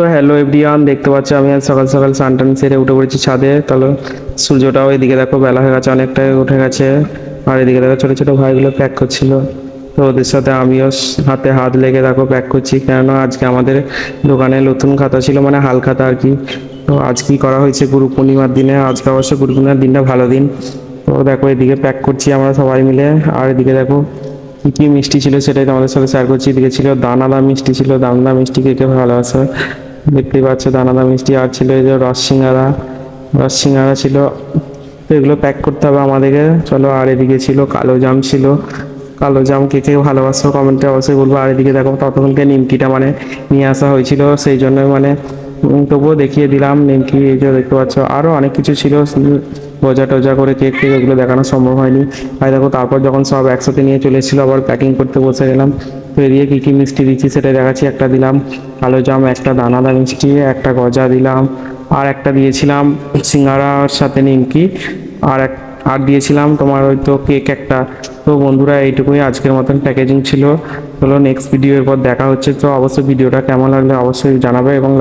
তো hello everyone, দেখতে পাচ্ছ আমি আজ সকাল সকাল স্নান সেরে উঠে পড়েছি ছাদে। তাহলে সূর্যটাও এদিকে দেখো, বেলা হয়ে গেছে, অনেকটাই উঠে গেছে। আর এদিকে দেখো ছোটো ছোটো ভাইগুলো প্যাক করছিল। তো ওদের সাথে আমিও হাতে হাত লেগে দেখো প্যাক করছি, কেননা আজকে আমাদের দোকানে নতুন খাতা ছিল, মানে হাল খাতা আর কি। তো আজ কি করা হয়েছে গুরু পূর্ণিমার দিনে, আজকে অবশ্য গুরু পূর্ণিমার দিনটা ভালো দিন। তো দেখো এদিকে প্যাক করছি আমরা সবাই মিলে। আর এদিকে দেখো কী কী মিষ্টি ছিল সেটাই তোমাদের সাথে শেয়ার করছি। এদিকে ছিল দানাদার মিষ্টি, ছিল দানাদার মিষ্টি, কে কে ভালোবাসে দেখতেই পাচ্ছ দানাদার মিষ্টি। আর ছিল এই যে রস সিঙ্গারা ছিল। তো এগুলো প্যাক করতে হবে আমাদেরকে, চলো। আর এদিকে ছিল কালো জাম, ছিল কালো জাম, কে কে ভালোবাসো কমেন্টে অবশ্যই বলবো। আর এদিকে দেখো ততক্ষণকে নিমকিটা মানে নিয়ে আসা হয়েছিল, সেই জন্য মানে তবুও দেখিয়ে দিলাম নিমকি। এই যে দেখতে পাচ্ছ আরও অনেক কিছু ছিল, গজা টজা করে কেক টেক, ওগুলো দেখানো সম্ভব হয়নি। আর দেখো তারপর যখন সব একসাথে নিয়ে চলে এসেছিলো, আবার প্যাকিং করতে বসে গেলাম। তো এদিকে কী কী মিষ্টি দিচ্ছি সেটা দেখাচ্ছি। একটা দিলাম কালো জাম, একটা দানাদার মিষ্টি, একটা গজা দিলাম, আর একটা দিয়েছিলাম সিঙ্গারার সাথে নিমকি, আর দিয়েছিলাম তোমার ওই তো কেক একটা। তো বন্ধুরা এইটুকুই আজকের মতন প্যাকেজিং ছিল। চলো নেক্সট ভিডিওর পর দেখা হচ্ছে। তো অবশ্যই ভিডিওটা কেমন লাগলে অবশ্যই জানাবে এবং